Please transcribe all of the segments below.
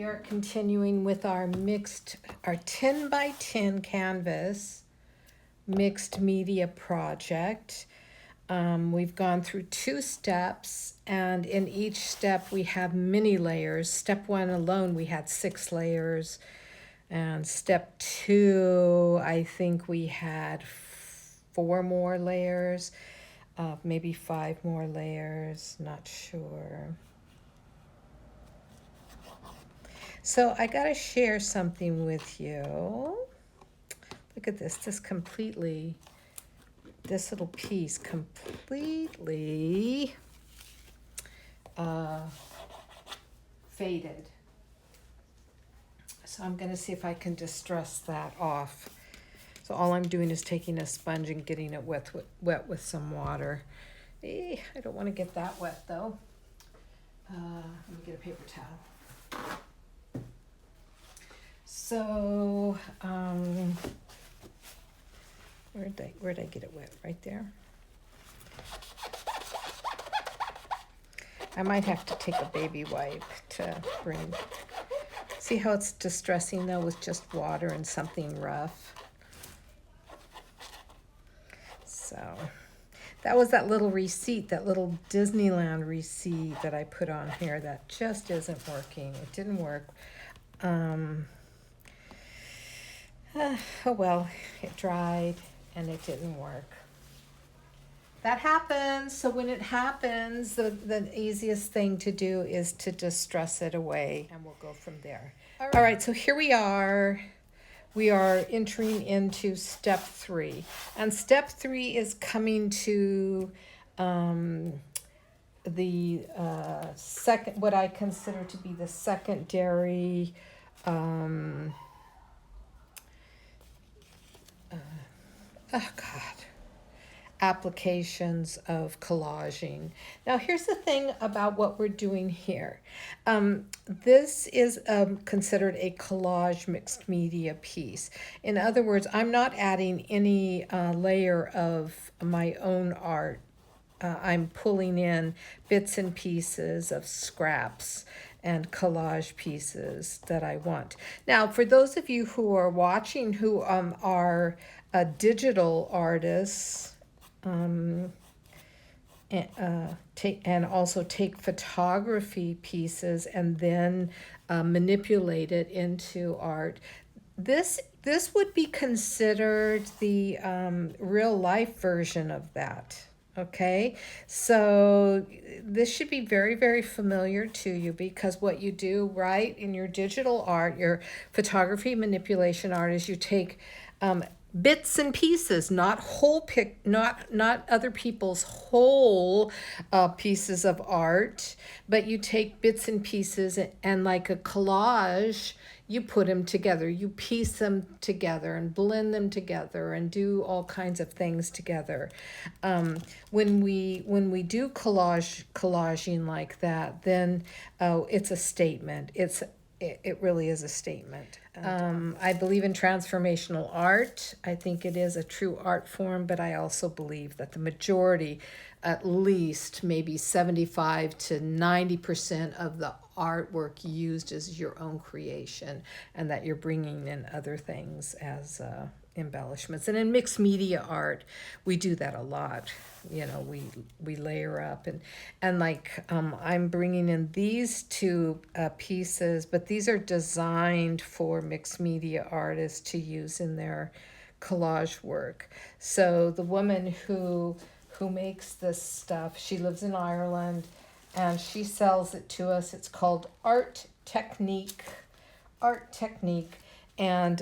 We are continuing with our 10 by 10 canvas mixed media project. We've gone through 2 steps, and in each step we have mini layers. Step 1 alone we had 6 layers, and step 2 I think we had 4 more layers, maybe 5 more layers, not sure. So I gotta share something with you. Look at this, this little piece completely faded. So I'm gonna see if I can distress that off. So all I'm doing is taking a sponge and getting it wet with some water. I don't wanna get that wet though. Let me get a paper towel. So, where'd I get it wet? Right there. I might have to take a baby wipe to bring. See how it's distressing though with just water and something rough. So, that was that little receipt, that little Disneyland receipt that I put on here that just isn't working. It didn't work. Oh well, it dried and it didn't work. That happens. So when it happens, the easiest thing to do is to distress it away, and we'll go from there. All right, so here we are. We are entering into step 3. And step 3 is coming to the second, what I consider to be the secondary applications of collaging. Now here's the thing about what we're doing here. This is considered a collage mixed media piece. In other words, I'm not adding any layer of my own art. I'm pulling in bits and pieces of scraps and collage pieces that I want. Now, for those of you who are watching who are digital artists, and also take photography pieces and then manipulate it into art. This would be considered the real life version of that. Okay, so this should be very, very familiar to you, because what you do, right, in your digital art, your photography manipulation art, is you take bits and pieces, not not other people's whole pieces of art, but you take bits and pieces, and like a collage, you put them together, you piece them together and blend them together and do all kinds of things together. When we do collaging like that, then it's a statement. It really is a statement. I believe in transformational art. I think it is a true art form, but I also believe that the majority, at least maybe 75 to 90% of the artwork used is your own creation, and that you're bringing in other things as embellishments. And in mixed media art, we do that a lot. You know, we layer up, and like I'm bringing in these 2 pieces, but these are designed for mixed media artists to use in their collage work. So the woman who makes this stuff, she lives in Ireland, and she sells it to us. It's called Art Technique, and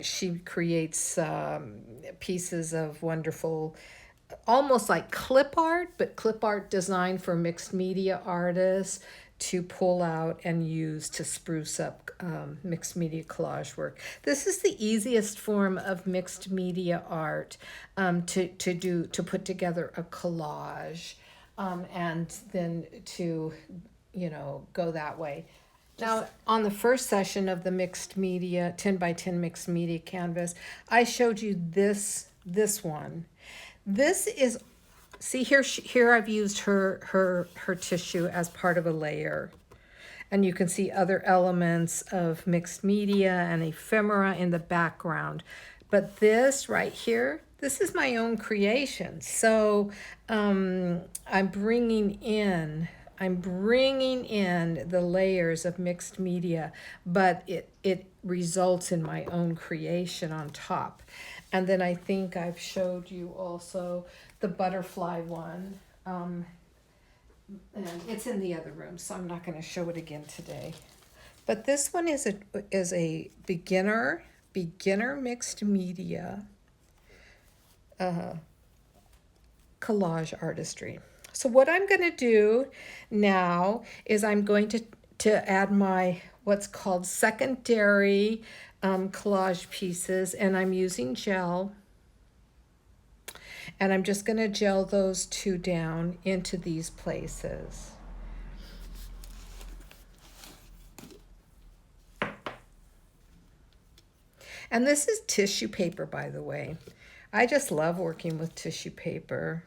she creates pieces of wonderful, almost like clip art, but clip art designed for mixed media artists to pull out and use to spruce up mixed media collage work. This is the easiest form of mixed media art to put together a collage, and then to, go that way. Now, on the first session of the mixed media, 10 by 10 mixed media canvas, I showed you this one. This is, see here I've used her tissue as part of a layer. And you can see other elements of mixed media and ephemera in the background. But this right here, this is my own creation. So I'm bringing in the layers of mixed media, but it results in my own creation on top. And then I think I've showed you also the butterfly one. And it's in the other room, so I'm not going to show it again today. But this one is a beginner mixed media collage artistry. So what I'm going to do now is I'm going to add my what's called secondary collage pieces, and I'm using gel. And I'm just going to gel those two down into these places. And this is tissue paper, by the way. I just love working with tissue paper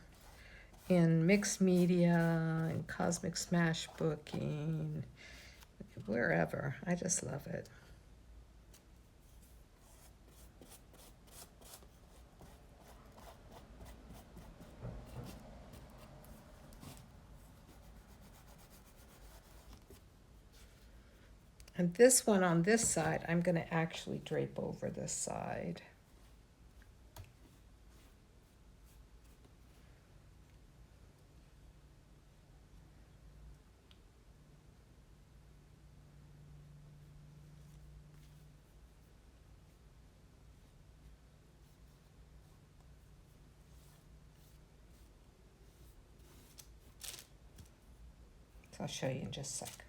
in mixed media and Cosmic Smash booking, wherever. I just love it. And this one on this side, I'm going to actually drape over this side. So I'll show you in just a sec.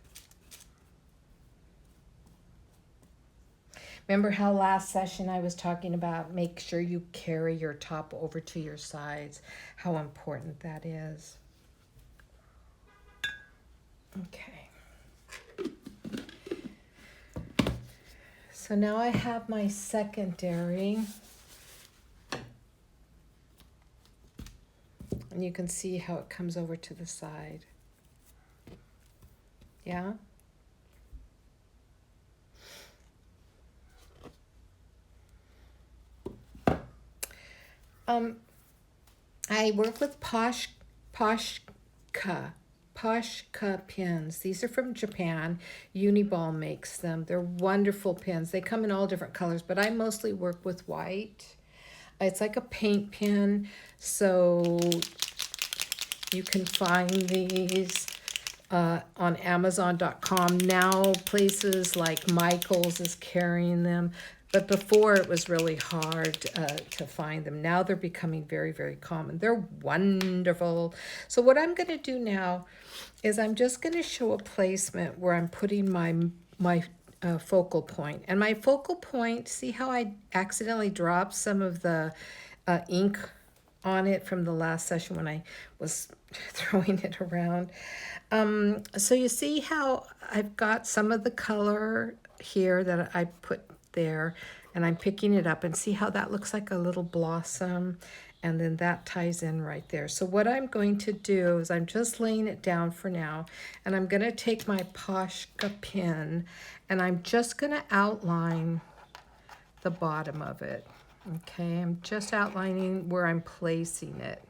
Remember how last session I was talking about make sure you carry your top over to your sides, how important that is. Okay. So now I have my secondary. And you can see how it comes over to the side. Yeah? I work with Poshka pins. These are from Japan. Uniball makes them. They're wonderful pins. They come in all different colors, but I mostly work with white. It's like a paint pen, so you can find these on Amazon.com. Now places like Michael's is carrying them. But before it was really hard to find them. Now they're becoming very, very common. They're wonderful. So what I'm going to do now is I'm just going to show a placement where I'm putting my focal point. And my focal point, see how I accidentally dropped some of the ink on it from the last session when I was throwing it around. So you see how I've got some of the color here that I put there, and I'm picking it up, and see how that looks like a little blossom, and then that ties in right there. So what I'm going to do is I'm just laying it down for now, and I'm going to take my Poshka pin, and I'm just going to outline the bottom of it. Okay, I'm just outlining where I'm placing it.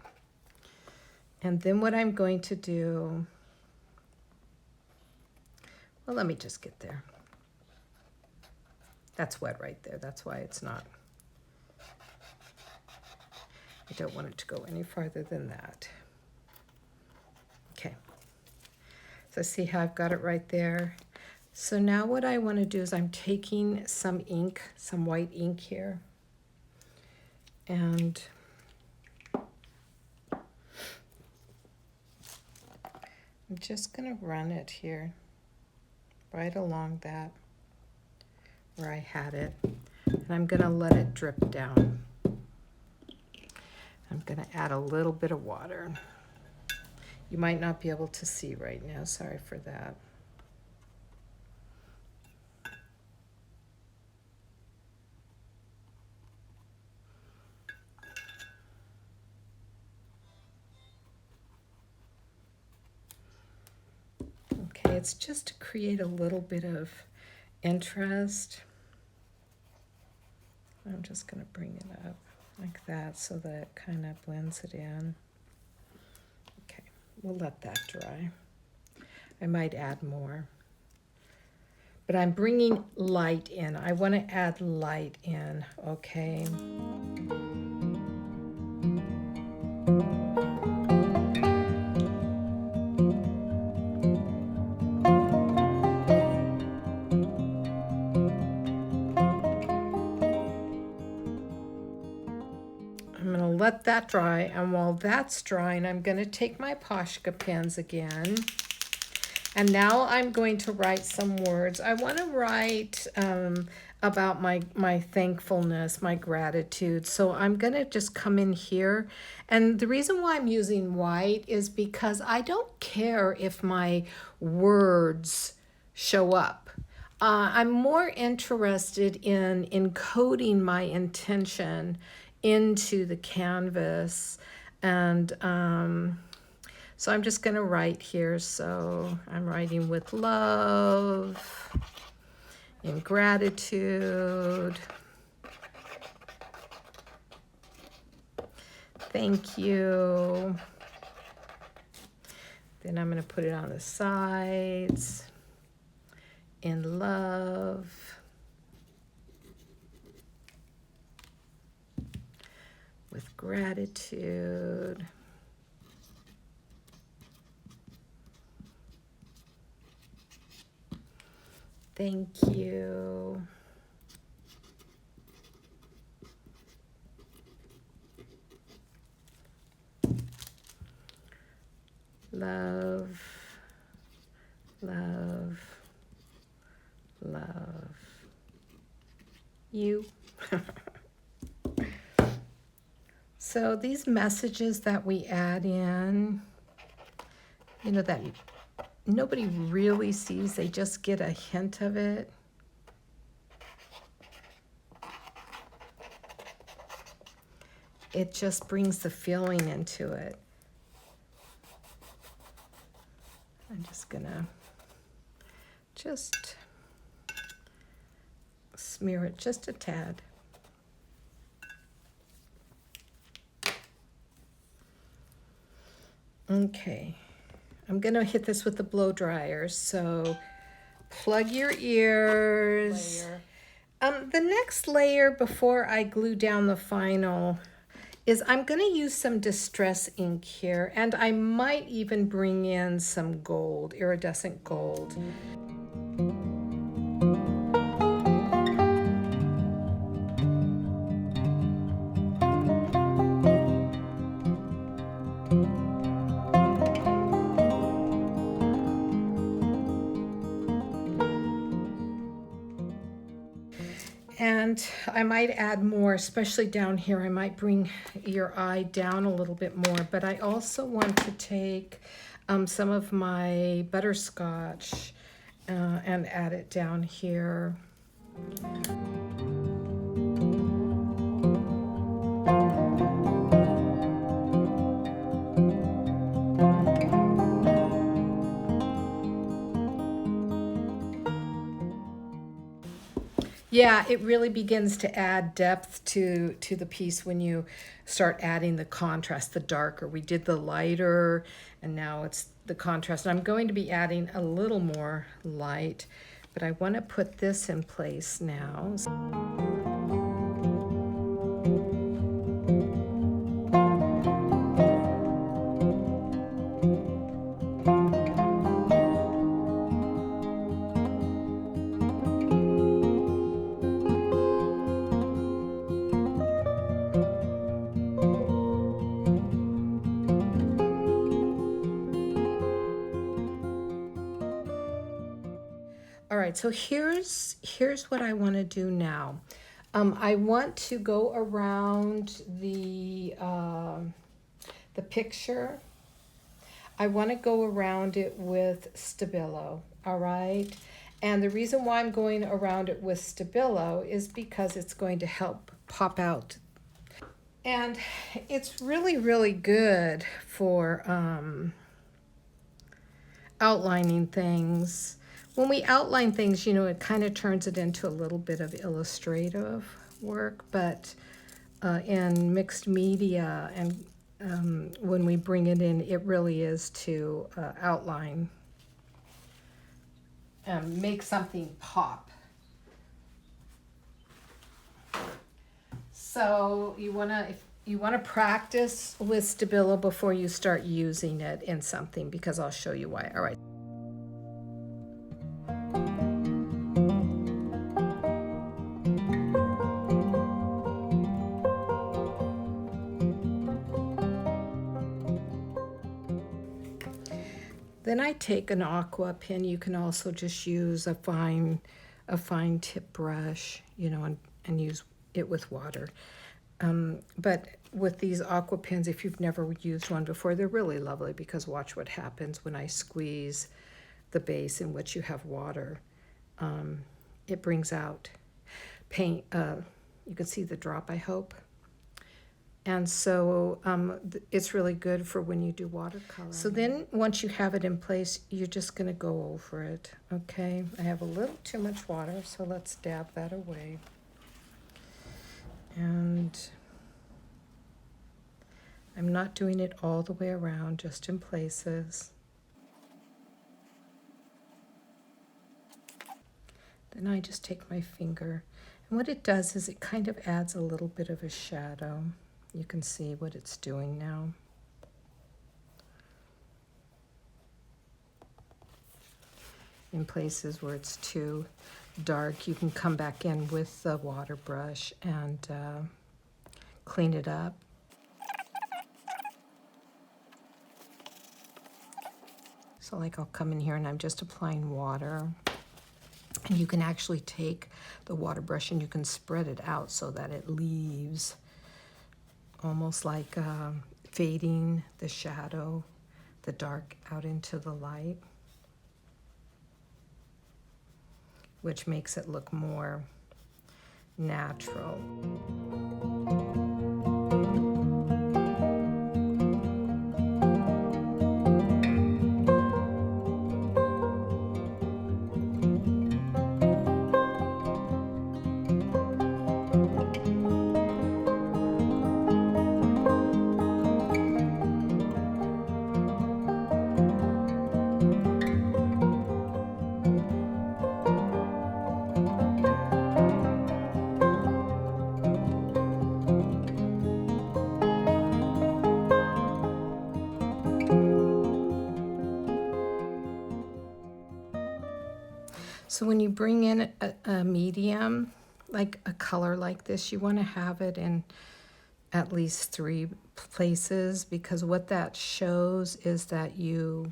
And then what I'm going to do, well, let me just get there. That's wet right there. That's why it's not. I don't want it to go any farther than that. Okay. So see how I've got it right there? So now what I want to do is I'm taking some ink, some white ink here. And I'm just going to run it here, right along that, where I had it. And I'm going to let it drip down. I'm going to add a little bit of water. You might not be able to see right now. Sorry for that. Okay, it's just to create a little bit of interest. I'm just going to bring it up like that so that it kind of blends it in. Okay, we'll let that dry. I might add more. But I'm bringing light in. I want to add light in, okay? I'm going to let that dry, and while that's drying, I'm going to take my Posca pens again. And now I'm going to write some words. I want to write about my thankfulness, my gratitude. So I'm going to just come in here. And the reason why I'm using white is because I don't care if my words show up. I'm more interested in encoding my intention into the canvas. And so I'm just going to write here. So I'm writing with love, in gratitude, thank you. Then I'm going to put it on the sides, in love, with gratitude. Thank you. Love, love, love you. So these messages that we add in, you know, that nobody really sees, they just get a hint of it. It just brings the feeling into it. I'm just gonna just smear it just a tad. Okay, I'm gonna hit this with the blow dryer, so plug your ears. The next layer before I glue down the final is I'm gonna use some Distress ink here, and I might even bring in some gold, iridescent gold. And I might add more, especially down here. I might bring your eye down a little bit more, but I also want to take some of my butterscotch and add it down here. Yeah, it really begins to add depth to the piece when you start adding the contrast, the darker. We did the lighter, and now it's the contrast. I'm going to be adding a little more light, but I want to put this in place now. All right, so here's what I want to do now. I want to go around the picture. I want to go around it with Stabilo, all right? And the reason why I'm going around it with Stabilo is because it's going to help pop out. And it's really, really good for outlining things. When we outline things, you know, it kind of turns it into a little bit of illustrative work, but in mixed media and when we bring it in, it really is to outline, make something pop. So you wanna practice with Stabilo before you start using it in something, because I'll show you why. All right. Then I take an aqua pen. You can also just use a fine tip brush, you know, and use it with water. But with these aqua pens, if you've never used one before, they're really lovely, because watch what happens when I squeeze the base in which you have water. It brings out paint. You can see the drop, I hope. And so it's really good for when you do watercolor. So then once you have it in place, you're just going to go over it, okay? I have a little too much water, so let's dab that away. And I'm not doing it all the way around, just in places. Then I just take my finger, and what it does is it kind of adds a little bit of a shadow. You can see what it's doing now. In places where it's too dark, you can come back in with the water brush and clean it up. So like I'll come in here and I'm just applying water. And you can actually take the water brush and you can spread it out so that it leaves almost like fading the shadow, the dark out into the light, which makes it look more natural. So when you bring in a medium, like a color like this, you want to have it in at least 3 places, because what that shows is that you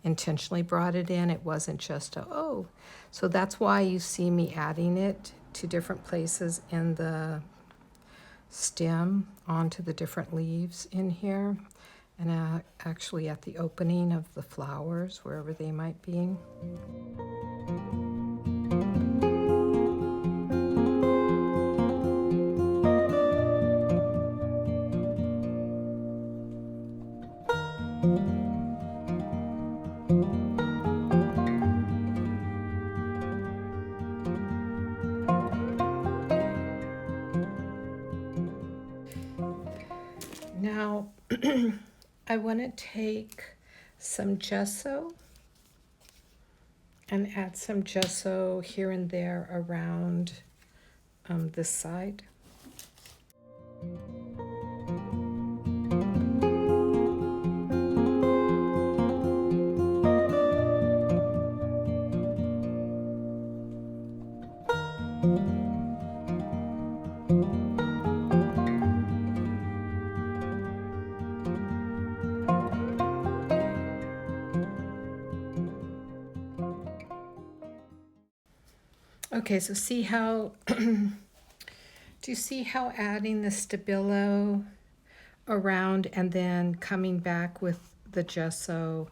intentionally brought it in. It wasn't just oh. So that's why you see me adding it to different places in the stem onto the different leaves in here, and actually at the opening of the flowers, wherever they might be. Now, I want to take some gesso and add some gesso here and there around this side. Okay, so see how, do you see how adding the Stabilo around and then coming back with the gesso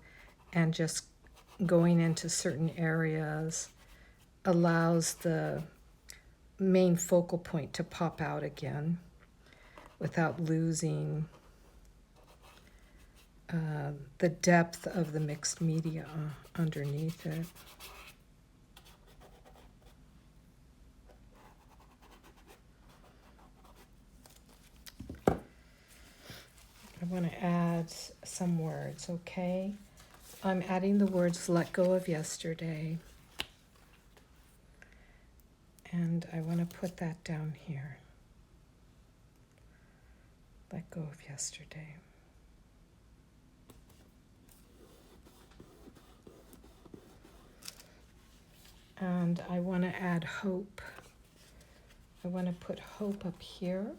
and just going into certain areas allows the main focal point to pop out again without losing the depth of the mixed media underneath it. I want to add some words, okay? I'm adding the words let go of yesterday. And I want to put that down here. Let go of yesterday. And I want to add hope. I want to put hope up here.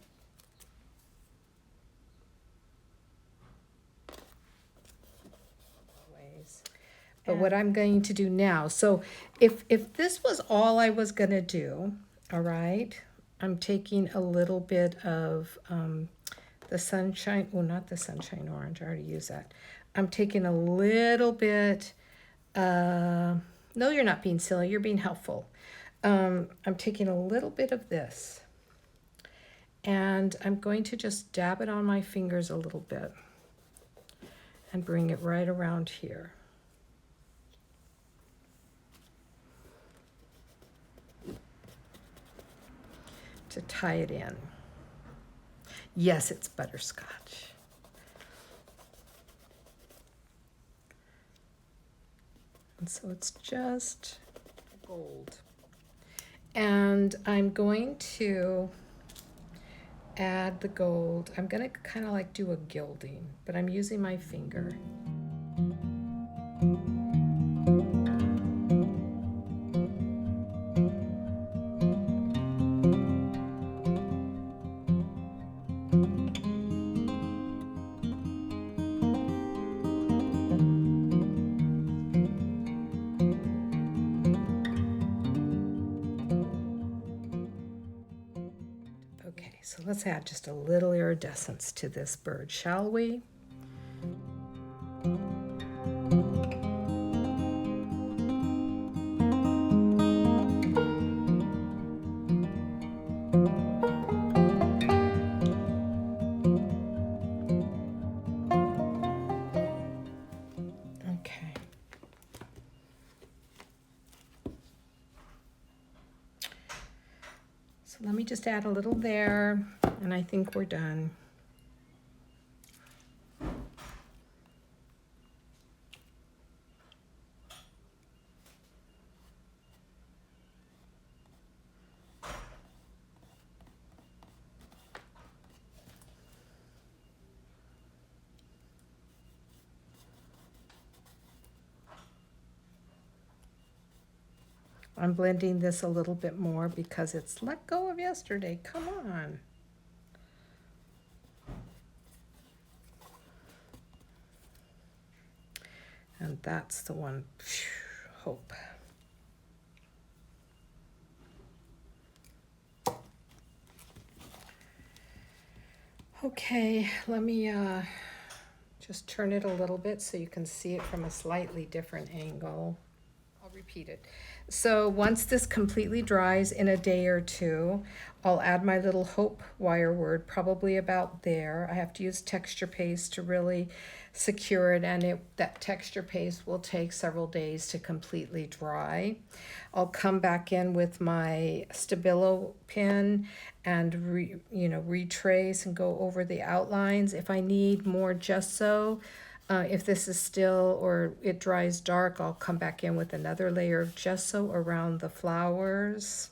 But what I'm going to do now, so if this was all I was going to do, all right, I'm taking a little bit of the sunshine, well, not the sunshine orange, I already used that. I'm taking a little bit, no, you're not being silly, you're being helpful. I'm taking a little bit of this, and I'm going to just dab it on my fingers a little bit and bring it right around here. To tie it in. Yes, it's butterscotch. And so it's just gold. And I'm going to add the gold. I'm going to kind of like do a gilding, but I'm using my finger. Okay, so let's add just a little iridescence to this bird, shall we? Okay. So let me just add a little there, and I think we're done. I'm blending this a little bit more because it's let go of yesterday. Come on. And that's the one, hope. Okay, let me just turn it a little bit so you can see it from a slightly different angle. I'll repeat it. So once this completely dries in a day or two, I'll add my little hope wire word, probably about there. I have to use texture paste to really secure it, and that texture paste will take several days to completely dry. I'll come back in with my Stabilo pen and retrace and go over the outlines. If I need more gesso, if this is still or it dries dark, I'll come back in with another layer of gesso around the flowers.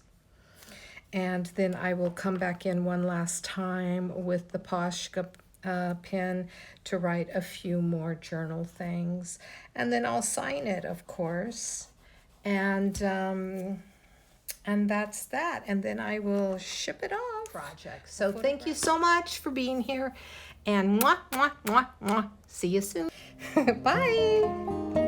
And then I will come back in one last time with the Posca pen to write a few more journal things. And then I'll sign it, of course. And that's that. And then I will ship it off. Project. So thank you so much for being here. And mwah, mwah, mwah, mwah. See you soon. Bye.